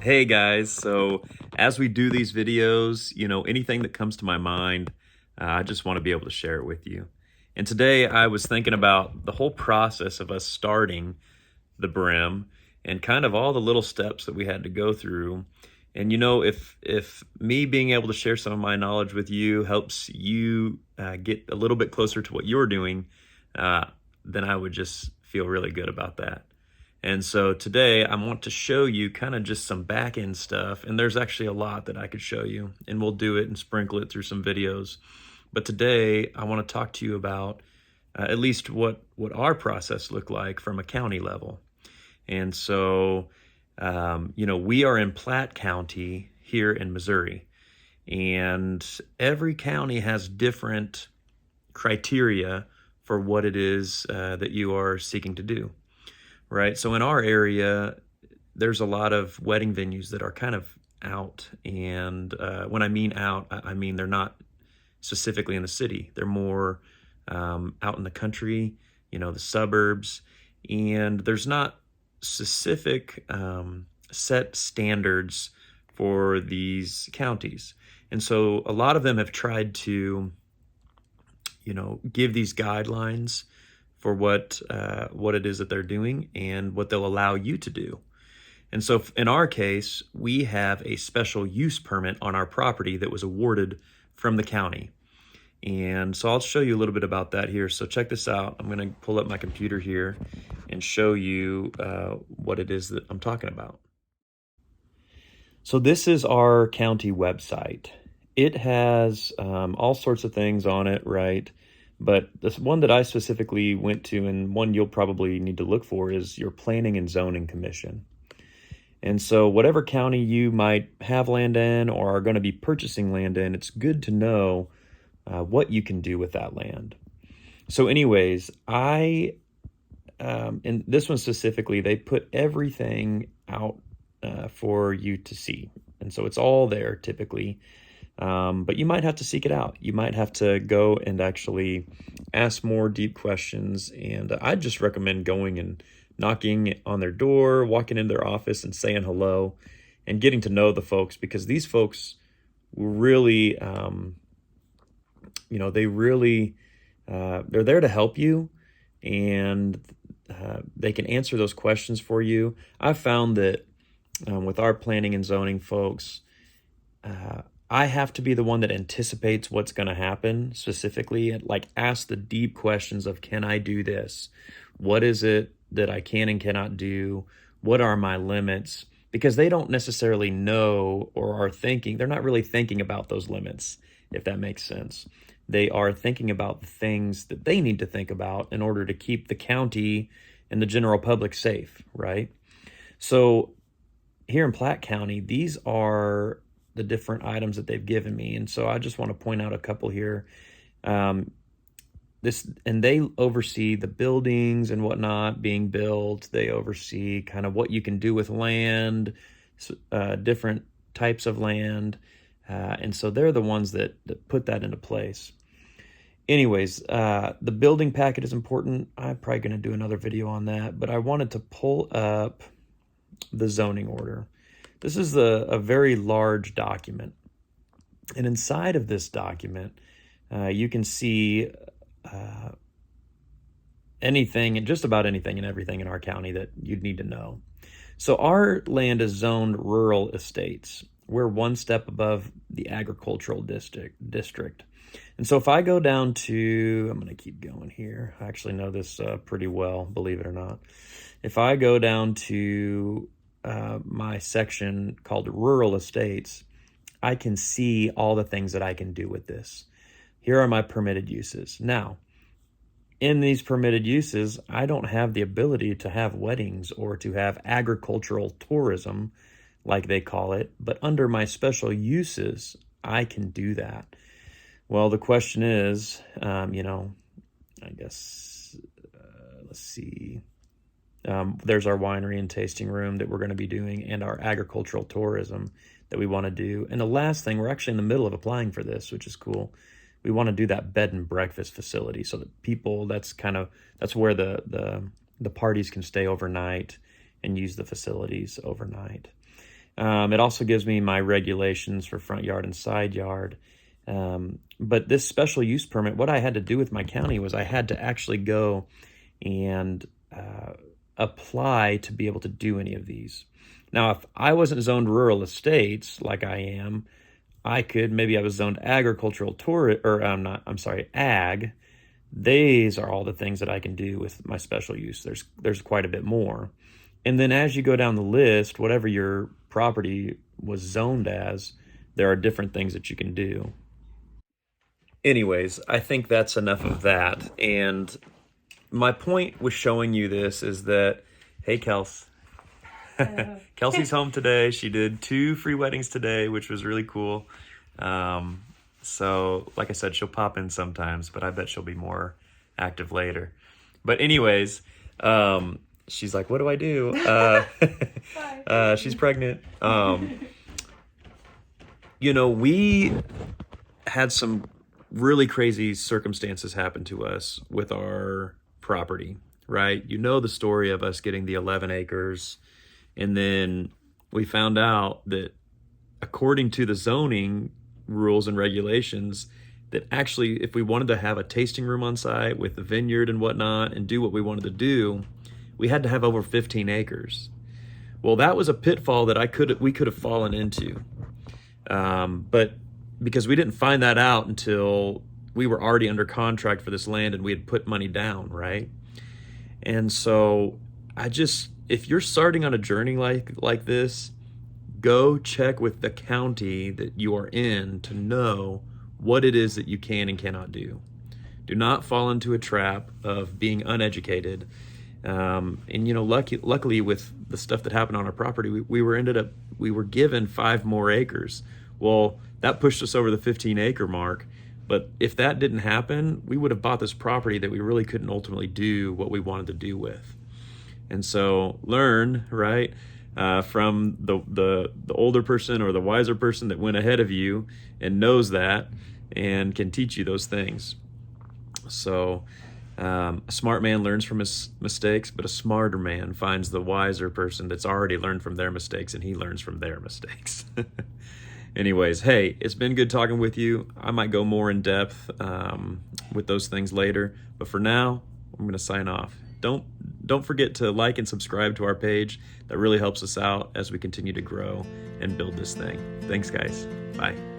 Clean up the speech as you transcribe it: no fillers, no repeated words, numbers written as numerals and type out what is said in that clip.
Hey guys, so as we do these videos, anything that comes to my mind, I just want to be able to share it with you. And today I was thinking about the whole process of us starting the brim and kind of all the little steps that we had to go through. And if me being able to share some of my knowledge with you helps you get a little bit closer to what you're doing, uh, then I would just feel really good about that. And so today I want to show you kind of just some back end stuff. And there's actually a lot that I could show you, and we'll do it and sprinkle it through some videos. But today I want to talk to you about at least what our process looked like from a county level. And so, we are in Platte County here in Missouri, and every county has different criteria for what it is that you are seeking to do, right? So in our area, there's a lot of wedding venues that are kind of out. And when I mean out, I mean they're not specifically in the city. They're more out in the country, the suburbs. And there's not specific set standards for these counties. And so a lot of them have tried to, give these guidelines for what it is that they're doing and what they'll allow you to do. And so in our case, we have a special use permit on our property that was awarded from the county. And so I'll show you a little bit about that here. So check this out. I'm going to pull up my computer here and show you what it is that I'm talking about. So this is our county website. It has all sorts of things on it, right? But this one that I specifically went to, and one you'll probably need to look for, is your Planning and Zoning Commission. And so whatever county you might have land in or are going to be purchasing land in, it's good to know what you can do with that land. So anyways, in this one specifically, they put everything out for you to see. And so it's all there typically, but you might have to seek it out. You might have to go and actually ask more deep questions. And I'd just recommend going and knocking on their door, walking into their office and saying hello and getting to know the folks, because these folks really, they're there to help you, and they can answer those questions for you. I've found that with our planning and zoning folks, I have to be the one that anticipates what's going to happen specifically, like ask the deep questions of, can I do this? What is it that I can and cannot do? What are my limits? Because they don't necessarily know or are thinking, they're not really thinking about those limits, if that makes sense. They are thinking about the things that they need to think about in order to keep the county and the general public safe, right? So here in Platte County, these are the different items that they've given me. And so I just want to point out a couple here. And they oversee the buildings and whatnot being built. They oversee kind of what you can do with land, different types of land. And so they're the ones that put that into place. Anyways, the building packet is important. I'm probably going to do another video on that, but I wanted to pull up the zoning order. This is a very large document. And inside of this document, you can see anything and just about anything and everything in our county that you'd need to know. So our land is zoned rural estates. We're one step above the agricultural district. And so if I go down to, I'm going to keep going here. I actually know this pretty well, believe it or not. If I go down to my section called rural estates, I can see all the things that I can do with this. Here are my permitted uses. Now, in these permitted uses, I don't have the ability to have weddings or to have agricultural tourism, like they call it, but under my special uses, I can do that. Well, the question is, I guess, let's see. There's our winery and tasting room that we're going to be doing, and our agricultural tourism that we want to do. And the last thing, we're actually in the middle of applying for this, which is cool. We want to do that bed and breakfast facility so that people, that's where the parties can stay overnight and use the facilities overnight. It also gives me my regulations for front yard and side yard. But this special use permit, what I had to do with my county was I had to actually go and apply to be able to do any of these. Now, if I wasn't zoned rural estates like I am, I could, maybe I was zoned agricultural ag. These are all the things that I can do with my special use. There's quite a bit more. And then as you go down the list, whatever your property was zoned as, there are different things that you can do. Anyways, I think that's enough of that. And my point with showing you this is that, hey, Kels. Kelsey's home today. She did 2 free weddings today, which was really cool. So, like I said, she'll pop in sometimes, but I bet she'll be more active later. But anyways, she's like, what do I do? She's pregnant. We had some really crazy circumstances happen to us with our property, right? You know the story of us getting the 11 acres, and then we found out that according to the zoning rules and regulations, that actually if we wanted to have a tasting room on site with the vineyard and whatnot and do what we wanted to do, we had to have over 15 acres. Well, that was a pitfall that we could have fallen into. But because we didn't find that out until we were already under contract for this land and we had put money down, right? And so if you're starting on a journey like this, go check with the county that you are in to know what it is that you can and cannot do. Do not fall into a trap of being uneducated. Luckily with the stuff that happened on our property, we were given 5 more acres. Well, that pushed us over the 15 acre mark. But if that didn't happen, we would have bought this property that we really couldn't ultimately do what we wanted to do with. And so learn, right, from the older person or the wiser person that went ahead of you and knows that and can teach you those things. So a smart man learns from his mistakes, but a smarter man finds the wiser person that's already learned from their mistakes, and he learns from their mistakes. Anyways, hey, it's been good talking with you. I might go more in depth with those things later, but for now, I'm going to sign off. Don't forget to like and subscribe to our page. That really helps us out as we continue to grow and build this thing. Thanks, guys. Bye.